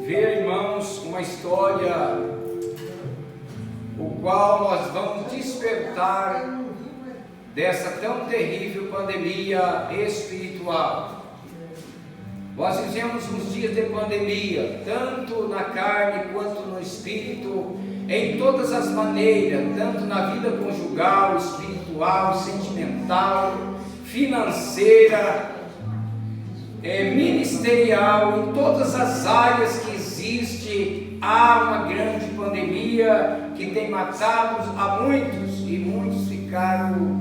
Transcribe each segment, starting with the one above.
ver, irmãos, uma história o qual nós vamos despertar dessa tão terrível pandemia espiritual. Nós vivemos uns dias de pandemia, tanto na carne quanto no espírito, em todas as maneiras, tanto na vida conjugal, espiritual, sentimental, financeira, ministerial, em todas as áreas que existe, há uma grande pandemia que tem matado a muitos, e muitos ficaram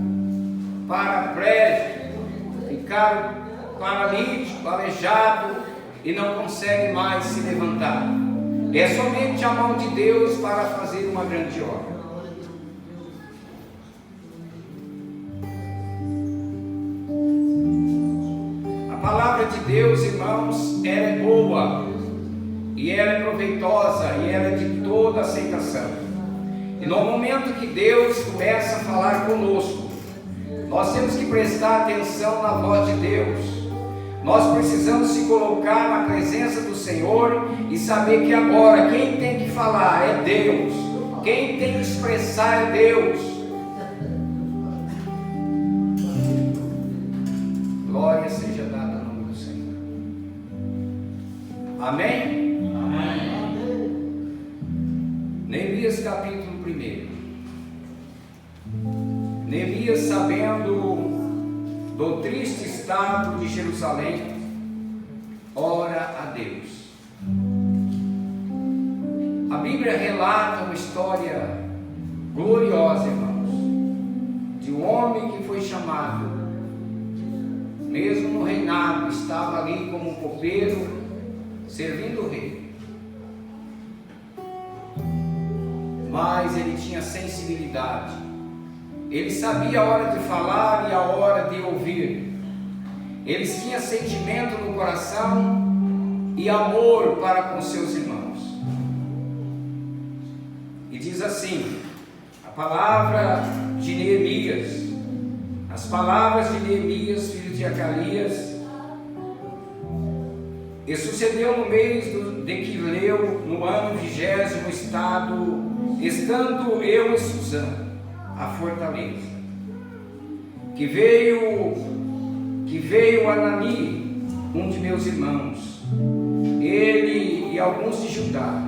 paraplégicos, ficaram paralíticos, aleijados e não conseguem mais se levantar. É somente a mão de Deus para fazer uma grande obra. A palavra de Deus, irmãos, ela é boa, e ela é proveitosa, e ela é de toda aceitação. E no momento que Deus começa a falar conosco, nós temos que prestar atenção na voz de Deus. Nós precisamos se colocar na presença do Senhor e saber que agora quem tem que falar é Deus, quem tem que expressar é Deus. Glória seja dada ao nome do Senhor. Amém? Amém. Neemias capítulo 1. Neemias, sabendo do triste estado de Jerusalém, ora a Deus. A Bíblia relata uma história gloriosa, irmãos, de um homem que foi chamado, mesmo no reinado, estava ali como um copeiro, servindo o rei. Mas ele tinha sensibilidade. Ele sabia a hora de falar e a hora de ouvir. Ele tinha sentimento no coração e amor para com seus irmãos. E diz assim, a palavra de Neemias, as palavras de Neemias, filho de Acalias. E sucedeu no mês de Quileu, no ano 20º, estando eu em Suzã, a fortaleza, que veio Anani, um de meus irmãos, ele e alguns de Judá,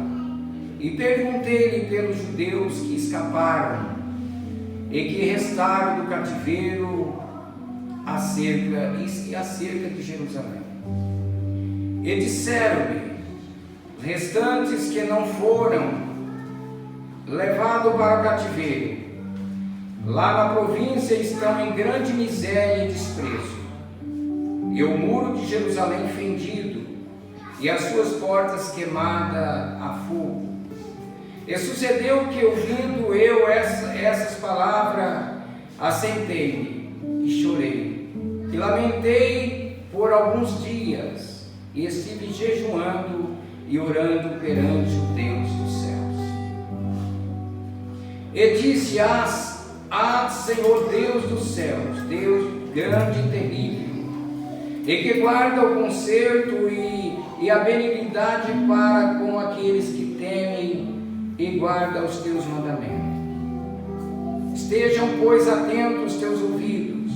e perguntei-lhe pelos judeus que escaparam e que restaram do cativeiro acerca de Jerusalém. E disseram-me, os restantes que não foram levados para o cativeiro, lá na província estão em grande miséria e desprezo, e o muro de Jerusalém fendido, e as suas portas queimadas a fogo. E sucedeu que, ouvindo eu essas palavras, assentei-me e chorei, e lamentei por alguns dias, e estive jejuando e orando perante o Deus dos céus. E disse: Senhor Deus dos céus, Deus grande e terrível, e que guarda o conserto e a benignidade para com aqueles que temem e guardam os teus mandamentos. Estejam, pois, atentos os teus ouvidos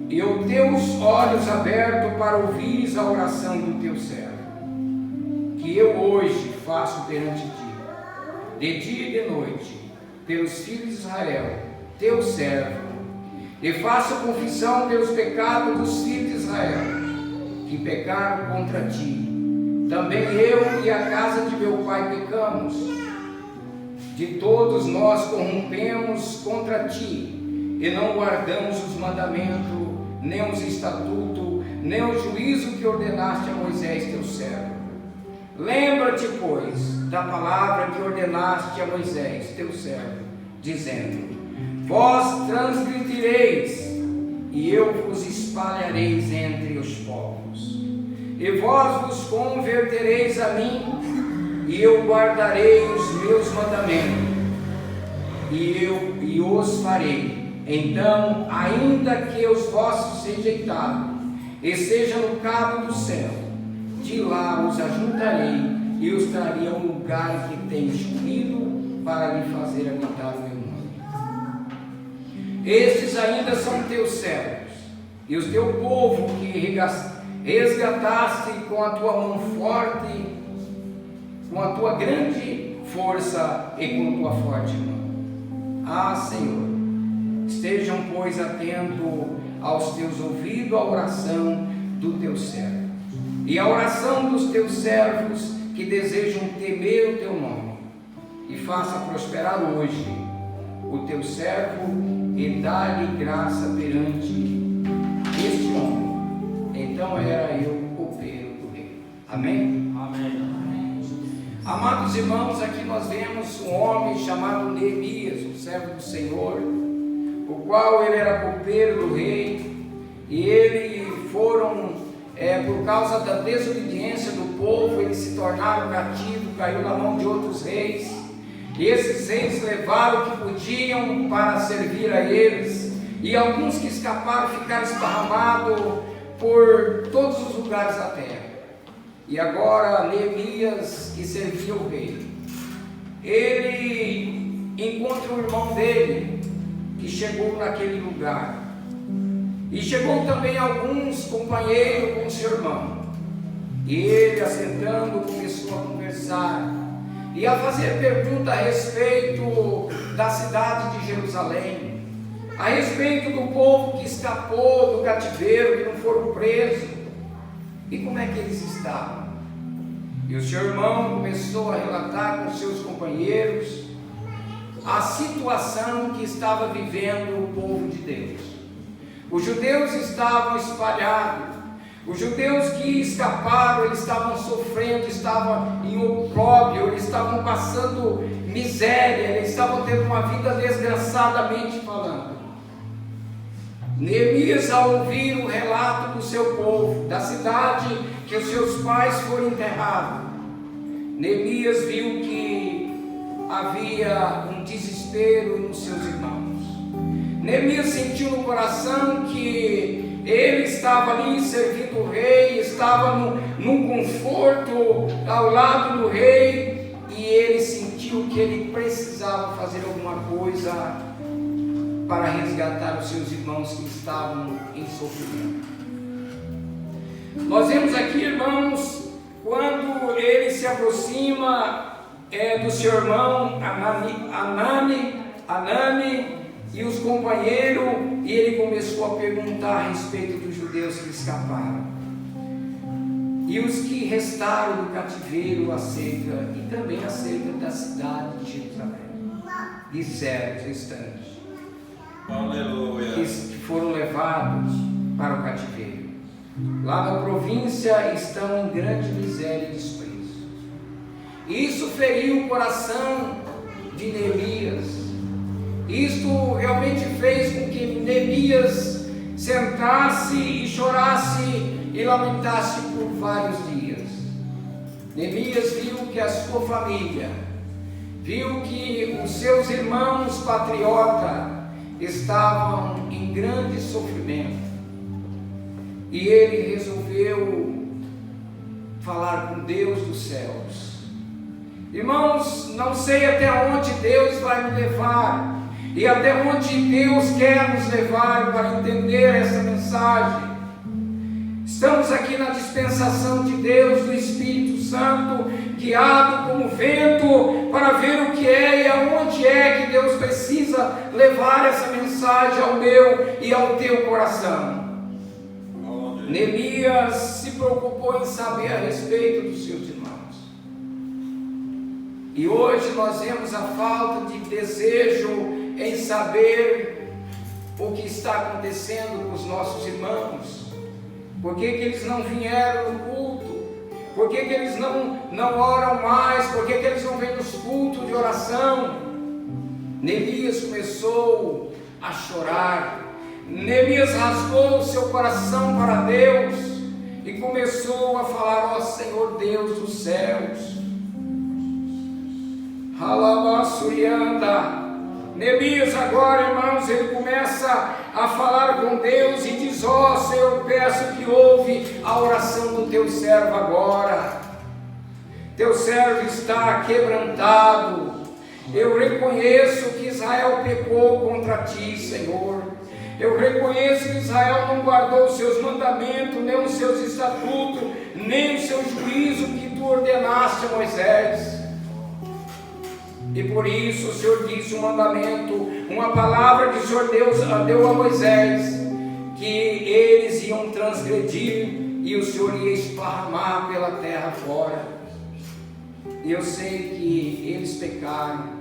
e os teus olhos abertos para ouvires a oração do teu servo, que eu hoje faço perante ti, de dia e de noite, pelos filhos de Israel, teu servo, e faço confissão pelos pecados dos filhos de Israel, que pecaram contra ti. Também eu e a casa de meu pai pecamos. De todos nós corrompemos contra ti, e não guardamos os mandamentos, nem os estatutos, nem o juízo que ordenaste a Moisés teu servo. Lembra-te, pois, da palavra que ordenaste a Moisés teu servo, dizendo: vós transgredireis, e eu vos espalhareis entre os povos, e vós vos convertereis a mim, e eu guardarei os meus mandamentos, e os farei. Então, ainda que os vossos rejeitados, e seja no cabo do céu, de lá os ajuntarei e os trarei a um lugar que tenho escolhido para lhe fazer habitar o meu nome. Estes ainda são teus servos, e o teu povo que resgataste com a tua mão forte, com a tua grande força e com a tua forte mão. Ah, Senhor, estejam, pois, atentos aos teus ouvidos a oração do teu servo, e a oração dos teus servos que desejam temer o teu nome, e faça prosperar hoje o teu servo, e dá-lhe graça perante este homem. Então era eu copeiro do rei. Amém? Amém. Amados irmãos, aqui nós vemos um homem chamado Neemias, um servo do Senhor, o qual ele era copeiro do rei, e ele foram, por causa da desobediência do povo, eles se tornaram cativos, caiu na mão de outros reis, e esses reis levaram o que podiam para servir a eles, e alguns que escaparam ficaram esparramados por todos os lugares da terra. E agora Neemias, que servia o rei, ele encontra o irmão dele, que chegou naquele lugar, e chegou também alguns companheiros com seu irmão, e ele, assentando, começou a conversar, e a fazer pergunta a respeito da cidade de Jerusalém, a respeito do povo que escapou do cativeiro, que não foram presos, e como é que eles estavam. E o seu irmão começou a relatar com seus companheiros a situação que estava vivendo o povo de Deus. Os judeus estavam espalhados, os judeus que escaparam, eles estavam sofrendo, estavam em opróbrio, eles estavam passando miséria, eles estavam tendo uma vida desgraçadamente falando. Neemias, ao ouvir o relato do seu povo, da cidade que os seus pais foram enterrados, Neemias viu que havia um desespero nos seus irmãos. Neemias sentiu no coração que ele estava ali servindo o rei, estava num conforto ao lado do rei, e ele sentiu que ele precisava fazer alguma coisa para resgatar os seus irmãos que estavam em sofrimento. Nós vemos aqui, irmãos, quando ele se aproxima do seu irmão Anani e os companheiros, e ele começou a perguntar a respeito dos judeus que escaparam e os que restaram do cativeiro acerca, e também acerca da cidade de Jerusalém. Disseram os restantes, Aleluia, que foram levados para o cativeiro. Lá na província estão em grande miséria e desprezo. Isso feriu o coração de Neemias. Isto realmente fez com que Neemias sentasse e chorasse e lamentasse por vários dias. Neemias viu que a sua família, viu que os seus irmãos patriotas estavam em grande sofrimento, e ele resolveu falar com Deus dos céus. Irmãos, não sei até onde Deus vai me levar, e até onde Deus quer nos levar para entender essa mensagem. Estamos aqui na dispensação de Deus, do Espírito Santo, guiado como vento, para ver o que é e aonde é que Deus precisa levar essa mensagem ao meu e ao teu coração. Neemias se preocupou em saber a respeito dos seus irmãos. E hoje nós vemos a falta de desejo em saber o que está acontecendo com os nossos irmãos. Por que eles não vieram no culto? Por que eles não oram mais? Por que eles não vêm nos cultos de oração? Neemias começou a chorar. Neemias rasgou o seu coração para Deus e começou a falar: ó Senhor Deus dos céus, Neemias agora, irmãos, ele começa a falar com Deus e diz: ó Senhor, peço que ouve a oração do teu servo agora. Teu servo está quebrantado. Eu reconheço que Israel pecou contra ti, Senhor. Eu reconheço que Israel não guardou os seus mandamentos, nem os seus estatutos, nem o seu juízo que tu ordenaste a Moisés. E por isso o Senhor disse um mandamento, uma palavra que o Senhor deu a Moisés, que eles iam transgredir e o Senhor ia esparramar pela terra fora. E eu sei que eles pecaram,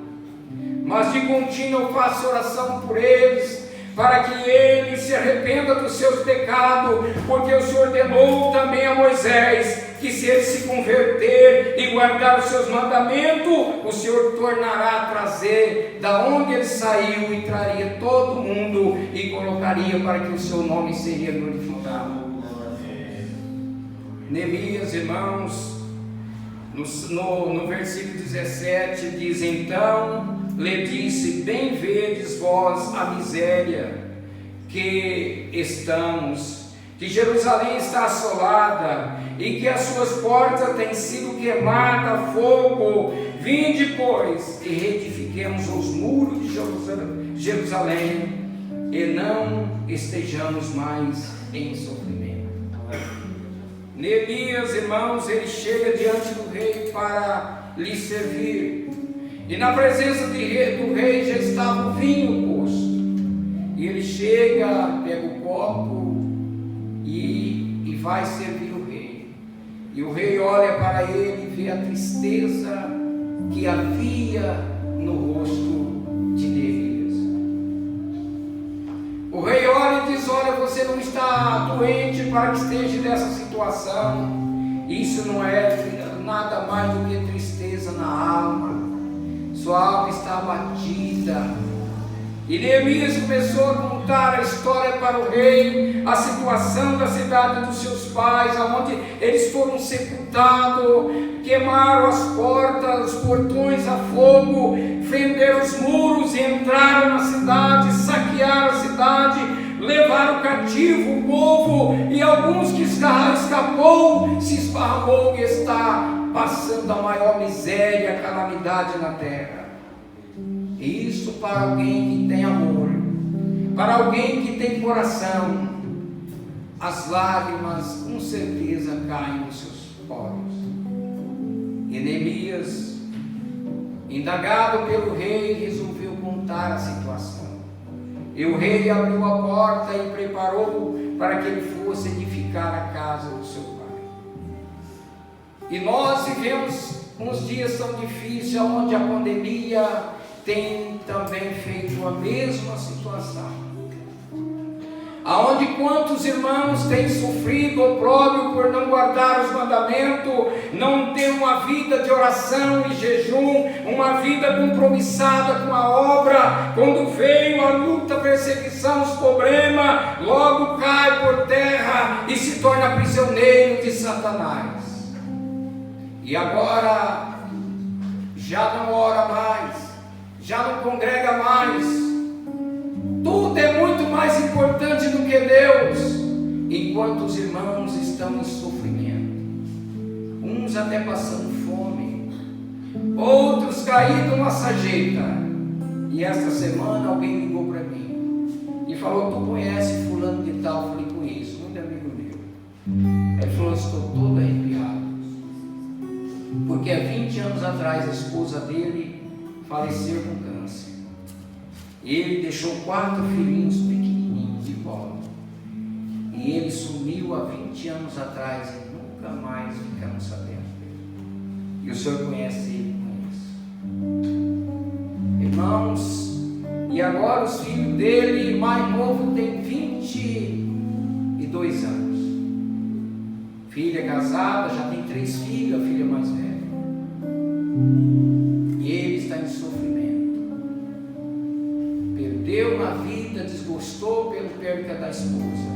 mas de contínuo eu faço oração por eles, para que eles se arrependam dos seus pecados, porque o Senhor ordenou também a Moisés que se ele se converter e guardar os seus mandamentos, o Senhor tornará a trazer da onde ele saiu e traria todo mundo e colocaria para que o seu nome seria glorificado. Neemias, irmãos, no versículo 17 diz: então lhe disse, bem vedes vós a miséria que estamos, que Jerusalém está assolada e que as suas portas têm sido queimadas a fogo. Vinde, pois, e reedifiquemos os muros de Jerusalém e não estejamos mais em sofrimento. Neemias, irmãos, ele chega diante do rei para lhe servir, e na presença do rei já estava o vinho posto, e ele chega, pega o copo e vai servir o rei, e o rei olha para ele e vê a tristeza que havia no rosto de Neemias. O rei olha e diz: olha, você não está doente para que esteja nessa situação, isso não é nada mais do que tristeza na alma, sua alma está abatida. E Neemias começou a contar a história para o rei, a situação da cidade dos seus pais, aonde eles foram sepultados, queimaram as portas, os portões a fogo, fenderam os muros e entraram na cidade, saquearam a cidade, levaram cativo o povo, e alguns que escapou, se esparramou e está passando a maior miséria, a calamidade na terra. E isso para alguém que tem amor, para alguém que tem coração, as lágrimas com certeza caem nos seus poros. E Neemias, indagado pelo rei, resolveu contar a situação. E o rei abriu a porta e preparou para que ele fosse edificar a casa do seu pai. E nós vivemos uns dias tão difíceis, onde a pandemia tem também feito a mesma situação, aonde quantos irmãos têm sofrido opróbrio por não guardar os mandamentos, não ter uma vida de oração e jejum, uma vida compromissada com a obra. Quando veio a luta, a perseguição, os problemas, logo cai por terra e se torna prisioneiro de Satanás. E agora já não ora mais, já não congrega mais, tudo é muito mais importante do que Deus, enquanto os irmãos estão em sofrimento, uns até passando fome, outros caídos numa sarjeta. E esta semana alguém ligou para mim e falou: tu conhece fulano de tal? Eu falei: conheço, muito amigo meu. Ele falou: estou todo arrepiado, porque há 20 anos atrás a esposa dele faleceu com câncer. Ele deixou 4 filhinhos pequenininhos de colo, e ele sumiu há 20 anos atrás e nunca mais ficamos sabendo dele. E o Senhor conhece ele, conhece. Irmãos, e agora os filhos dele, mais novo, tem 22 anos. Filha casada, já tem 3 filhos, a filha mais velha. E ele está em sofrimento. Perdeu na vida, desgostou pelo perca da esposa,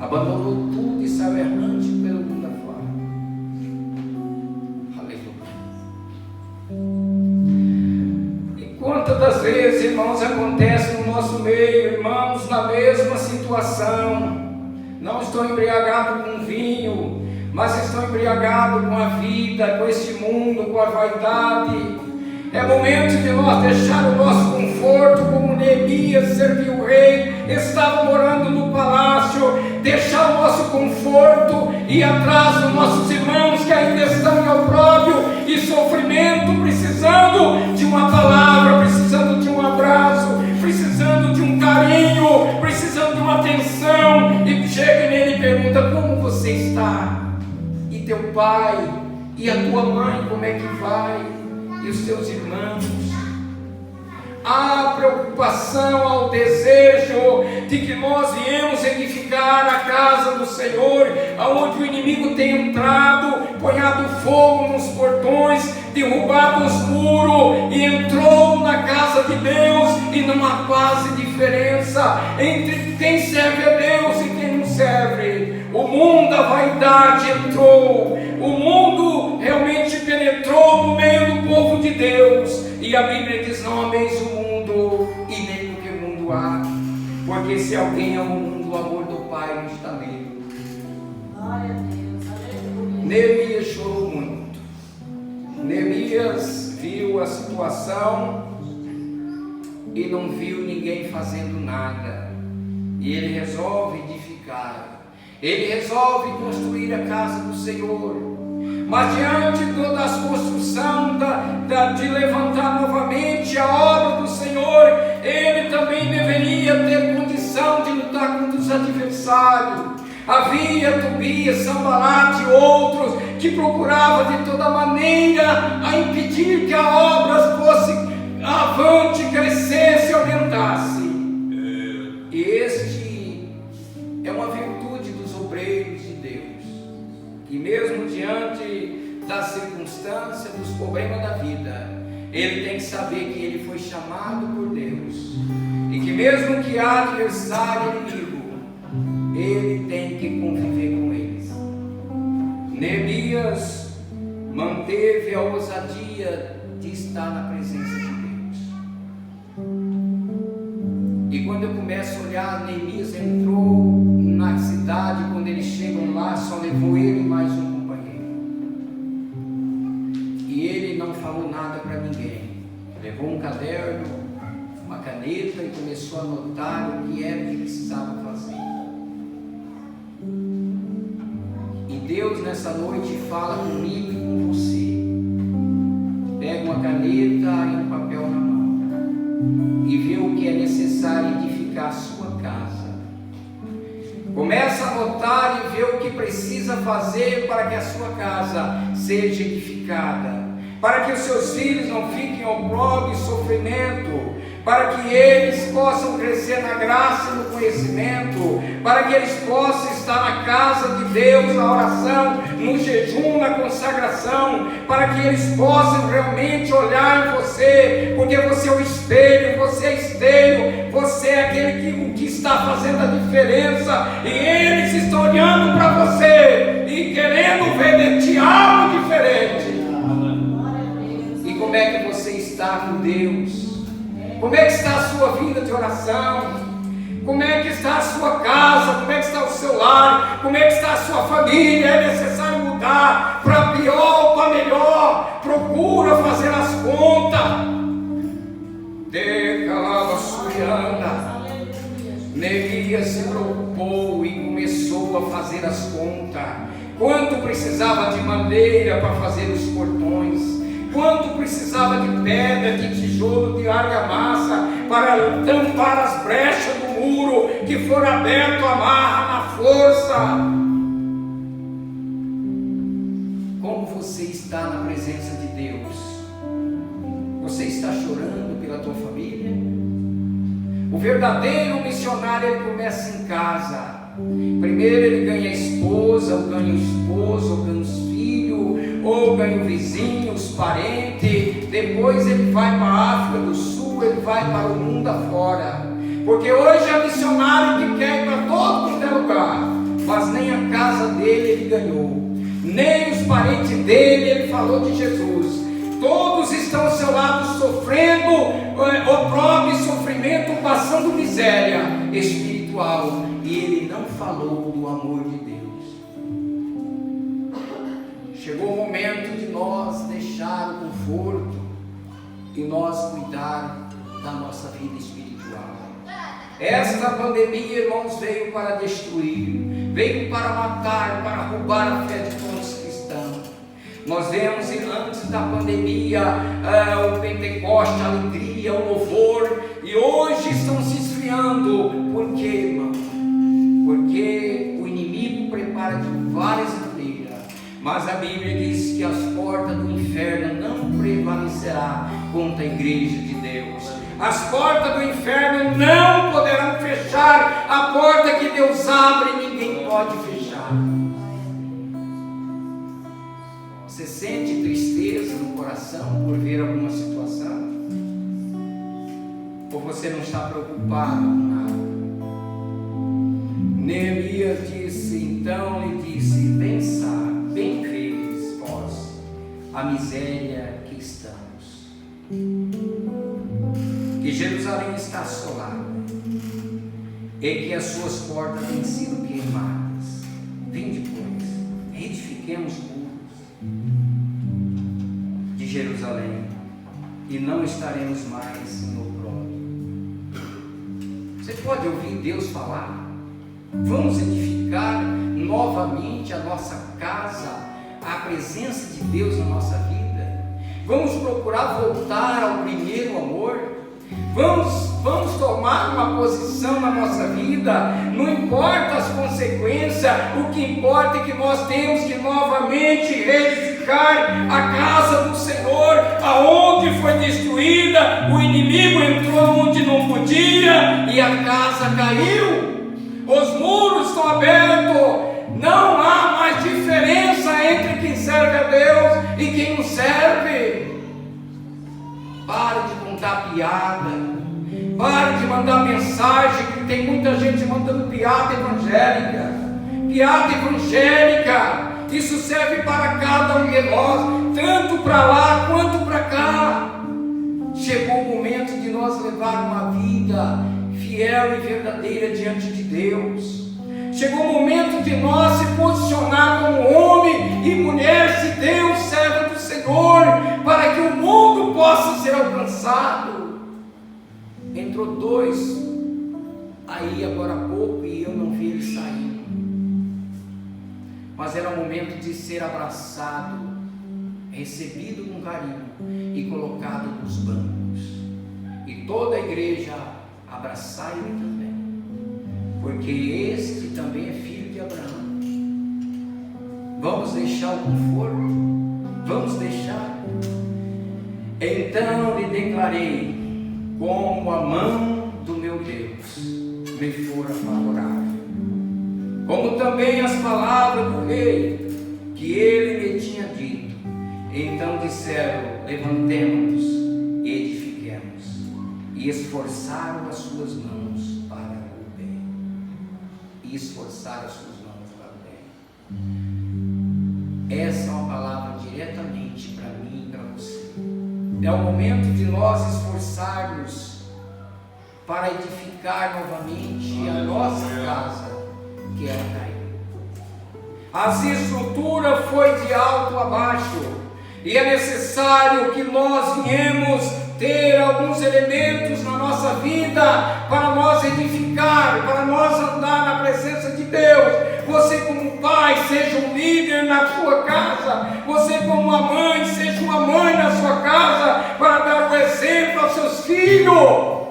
abandonou tudo e saiu errante pelo mundo afora. Aleluia. E quantas das vezes, irmãos, acontece no nosso meio, irmãos, na mesma situação. Não estou embriagado com vinho, mas estou embriagado com a vida, com este mundo, com a vaidade. É momento de nós deixar o nosso conforto, como Neemias serviu o rei, estava morando no palácio, deixar o nosso conforto e ir atrás dos nossos irmãos que ainda estão em opróbrio e sofrimento, precisando de uma palavra, precisando de um abraço, precisando de um carinho, precisando de uma atenção, e chega nele e pergunta: como você está? E teu pai e a tua mãe, como é que vai? E os teus irmãos? Há preocupação, ao desejo de que nós viemos edificar a casa do Senhor, aonde o inimigo tem entrado, ponhado fogo nos portões, derrubado os muros e entrou na casa de Deus, e não há quase diferença entre quem serve a Deus e quem não serve. O mundo, a vaidade entrou, o mundo realmente penetrou no meio do povo de Deus, e a Bíblia diz: não ameis o mundo e nem o que o mundo há, porque se alguém ama o mundo, o amor do Pai não está nele. Glória a Deus, aleluia. Neemias chorou muito. Neemias viu a situação e não viu ninguém fazendo nada, e ele resolve edificar. Ele resolve construir a casa do Senhor, mas diante da construção, de levantar novamente a obra do Senhor, ele também deveria ter condição de lutar contra os adversários. Havia Tobias, Sanbalate e outros que procuravam de toda maneira a impedir que a obra fosse avante, crescesse e aumentasse. E este é uma virtude dos obreiros de Deus, que mesmo diante das circunstâncias, dos problemas da vida, ele tem que saber que ele foi chamado por Deus, e que mesmo que há adversário, inimigo, ele tem que conviver com eles. Neemias manteve a ousadia de estar na presença de Deus. E quando eu começo a olhar, Neemias entrou na cidade, quando eles chegam lá, só levou ele e mais um companheiro. E ele não falou nada para ninguém. Levou um caderno, uma caneta e começou a anotar o que era que precisava fazer. E Deus nessa noite fala comigo e com você. Pega uma caneta e um papel na mão e vê o que é necessário edificar a sua casa. Começa a anotar e ver o que precisa fazer para que a sua casa seja edificada, para que os seus filhos não fiquem ao opróbrio e sofrimento, para que eles possam crescer na graça e no conhecimento, para que eles possam estar na casa de Deus, na oração, no jejum, na consagração, para que eles possam realmente olhar em você, porque você é o espelho, você é esteio, você é aquele que está fazendo a diferença, e eles estão olhando para você e querendo ver de ti algo diferente. E como é que você está com Deus? Como é que está a sua vida de oração? Como é que está a sua casa? Como é que está o seu lar? Como é que está a sua família? É necessário mudar para pior ou para melhor? Procura fazer as contas. Decalava suriana. Neemias se preocupou e começou a fazer as contas. Quanto precisava de madeira para fazer os portões? Quanto precisava de pedra, de tijolo, de argamassa para tampar as brechas do muro que for aberto, amarra na força. Como você está na presença de Deus? Você está chorando pela tua família? O verdadeiro missionário, ele começa em casa. Primeiro ele ganha a esposa, ou ganha o esposo, ou ganha os filhos, ou ganha o vizinho, os parentes. Depois ele vai para a África do Sul, ele vai para o mundo afora. Porque hoje é missionário que quer ir para todo quanto é lugar, mas nem a casa dele ele ganhou, nem os parentes dele ele falou de Jesus. Todos estão ao seu lado sofrendo opróbrio e sofrimento, passando miséria espiritual. E ele não falou do amor de Deus. Chegou o momento de nós deixar o conforto e nós cuidar da nossa vida espiritual. Esta pandemia, irmãos, veio para destruir, veio para matar, para roubar a fé de todos os cristãos. Nós vemos antes da pandemia o Pentecoste, a alegria, o louvor, e hoje estão se esfriando. Por quê, irmão? Porque o inimigo prepara de várias maneiras, mas a Bíblia diz que as portas do inferno não prevalecerá contra a igreja de Deus. As portas do inferno não poderão fechar a porta que Deus abre, e ninguém pode fechar. Você sente tristeza no coração por ver alguma situação? Ou você não está preocupado com nada? Neemias disse, então lhe disse: bem vedes vós a miséria que estamos, que Jerusalém está assolada, e que as suas portas têm sido queimadas. Vinde, pois, reedifiquemos muros de Jerusalém, e não estaremos mais em opróbrio. Você pode ouvir Deus falar? Vamos edificar novamente a nossa casa, a presença de Deus na nossa vida. Vamos procurar voltar ao primeiro amor. Vamos tomar uma posição na nossa vida. Não importa as consequências, o que importa é que nós temos que novamente reedificar a casa do Senhor. Aonde foi destruída, o inimigo entrou onde não podia e a casa caiu. Os muros estão abertos. Não há mais diferença entre quem serve a Deus e quem não serve. Pare de contar piada. Pare de mandar mensagem, que tem muita gente mandando piada evangélica. Piada evangélica. Isso serve para cada um de nós, tanto para lá quanto para cá. Chegou o momento de nós levar uma vida fiel e verdadeira diante de Deus. Chegou o momento de nós se posicionar como homem e mulher de Deus, servo do Senhor, para que o mundo possa ser alcançado. Entrou dois aí agora há pouco e eu não vi eles saindo, mas era o momento de ser abraçado, recebido com carinho e colocado nos bancos, e toda a igreja abraçar ele também, porque este também é filho de Abraão. Vamos deixar o conforto? Vamos deixar? Então lhe declarei, como a mão do meu Deus me fora favorável, como também as palavras do rei que ele me tinha dito. Então disseram: levantemo-nos e edifiquemos, e esforçaram as suas mãos para o bem. E esforçaram as suas mãos para o bem. Essa é uma palavra diretamente para mim e para você. É o momento de nós esforçarmos para edificar novamente a nossa casa que era caída. As estruturas foi de alto a baixo, e é necessário que nós viemos ter alguns elementos na nossa vida para nós edificar, para nós andar na presença de Deus. Você como pai, seja um líder na sua casa. Você como uma mãe, seja uma mãe na sua casa, para dar o exemplo aos seus filhos.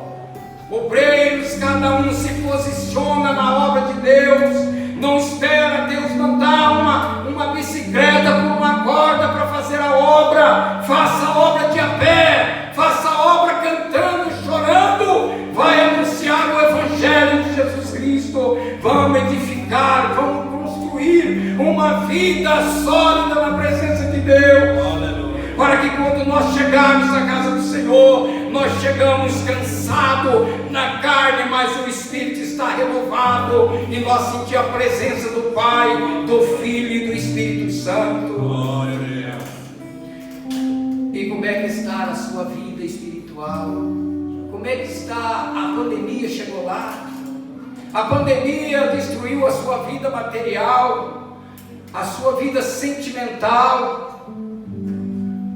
Obreiros, cada um se posiciona na obra de Deus. Não espera Deus mandar uma bicicleta com uma corda para fazer a obra. Faça a obra de a pé, faça a obra cantando, chorando. Vai anunciar o Evangelho de Jesus Cristo. Vamos edificar, vamos construir uma vida sólida na presença de Deus. Para que quando nós chegarmos à casa do Senhor, nós chegamos cansados na carne, mas o Espírito está renovado, e nós sentimos a presença do Pai, do Filho e do Espírito Santo. E como espiritual. Como é que está? A pandemia chegou lá. A pandemia destruiu a sua vida material, a sua vida sentimental.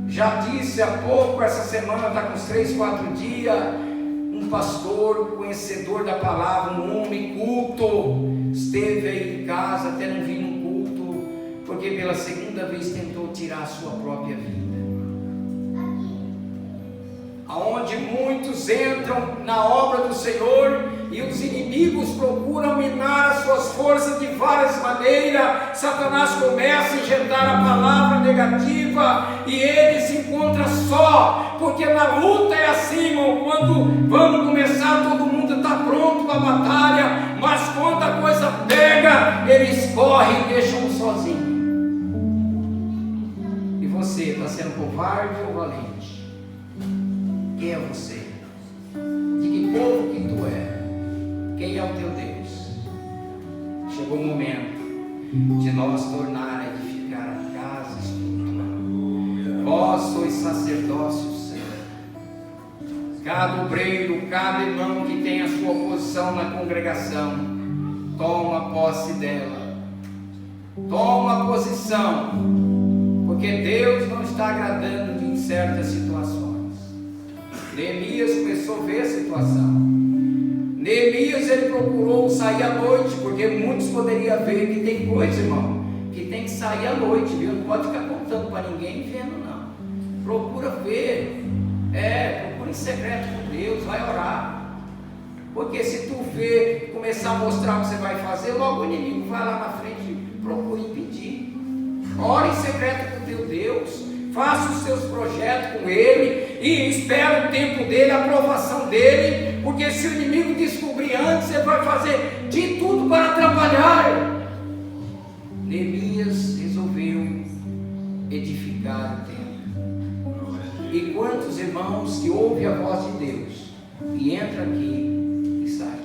Já disse há pouco, essa semana está com uns 3, 4 dias, um pastor conhecedor da palavra, um homem culto, esteve aí em casa, até não vi no culto, porque pela segunda vez tentou tirar a sua própria vida. Aonde muitos entram na obra do Senhor e os inimigos procuram minar as suas forças de várias maneiras. Satanás começa a injetar a palavra negativa e ele se encontra só, porque na luta é assim, irmão, quando vamos começar todo mundo está pronto para a batalha, mas quando a coisa pega, eles correm e deixam sozinho. E você está sendo covarde ou valente? Quem é você? De que povo que tu é? Quem é o teu Deus? Chegou o momento de nós tornar a edificar a casa espiritual. Vós sois sacerdócio santo. Cada obreiro, cada irmão que tem a sua posição na congregação, toma posse dela. Toma posição, porque Deus não está agradando em certas situações. Neemias começou a ver a situação. Neemias, ele procurou sair à noite, porque muitos poderiam ver que tem coisa, irmão, que tem que sair à noite, viu? Não pode ficar contando para ninguém vendo, não. Procura ver, procura em secreto com Deus, vai orar. Porque se tu ver, começar a mostrar o que você vai fazer, logo o inimigo vai lá na frente e procura impedir. Ora em secreto com teu Deus. Faça os seus projetos com Ele e espera o tempo dele, a aprovação dele, porque se o inimigo descobrir antes, ele vai fazer de tudo para atrapalhar. Neemias resolveu edificar o templo. E quantos irmãos que ouvem a voz de Deus e entra aqui e sai?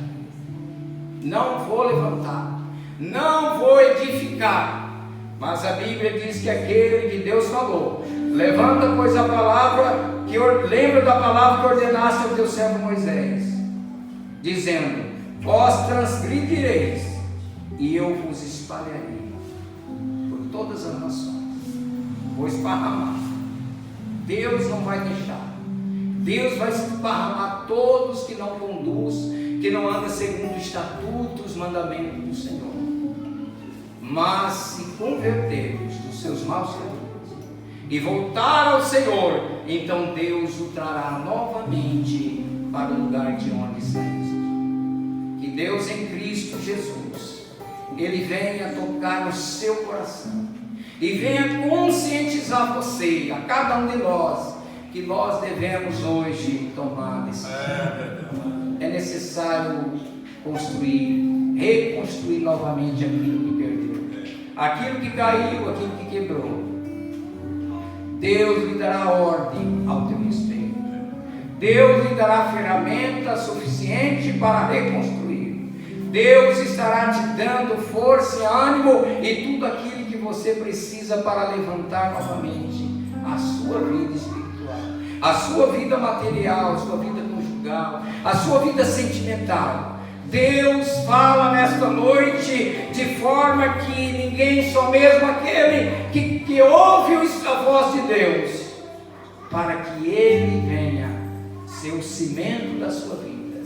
Não vou levantar, não vou edificar. Mas a Bíblia diz que aquele que Deus falou, levanta, pois, a palavra, lembra da palavra que ordenaste ao teu servo Moisés, dizendo: vós transgredireis, e eu vos espalharei por todas as nações. Vou esparramar. Deus não vai deixar. Deus vai esparramar todos que não conduzem, que não andam segundo os estatutos, os mandamentos do Senhor. Mas se convertermos dos seus maus caminhos e voltar ao Senhor, então Deus o trará novamente para o lugar de onde saímos. Que Deus em Cristo Jesus, Ele venha tocar no seu coração e venha conscientizar você, a cada um de nós, que nós devemos hoje tomar decisão. É necessário construir, reconstruir novamente aquilo que perdeu, aquilo que caiu, aquilo que quebrou. Deus lhe dará ordem ao teu respeito. Deus lhe dará ferramenta suficiente para reconstruir. Deus estará te dando força e ânimo e tudo aquilo que você precisa para levantar novamente a sua vida espiritual, a sua vida material, a sua vida conjugal, a sua vida sentimental. Deus fala nesta noite de forma que ninguém, só mesmo aquele que ouve a voz de Deus, para que Ele venha ser o cimento da sua vida,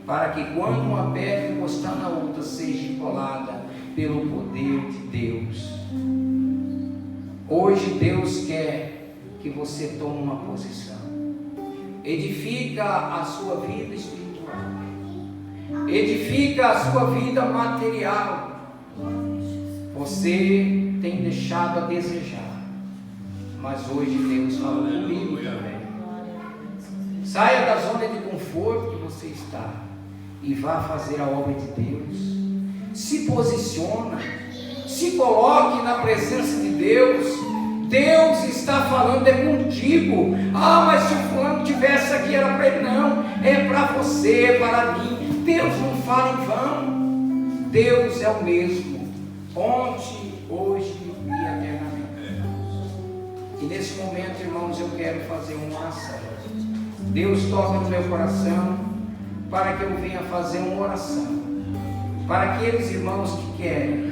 para que quando uma pedra encostar na outra, seja colada pelo poder de Deus. Hoje Deus quer que você tome uma posição, edifica a sua vida espiritual, edifica a sua vida material. Você tem deixado a desejar, mas hoje Deus fala comigo também. Saia da zona de conforto que você está e vá fazer a obra de Deus. Se posiciona, se coloque na presença de Deus. Deus está falando contigo. Mas se o fulano tivesse aqui era para ele. Não, é para você, é para mim. Deus não fala em vão. Deus é o mesmo, ontem, hoje e eternamente. E nesse momento, irmãos, eu quero fazer uma oração. Deus, toca no meu coração para que eu venha fazer uma oração para aqueles irmãos que querem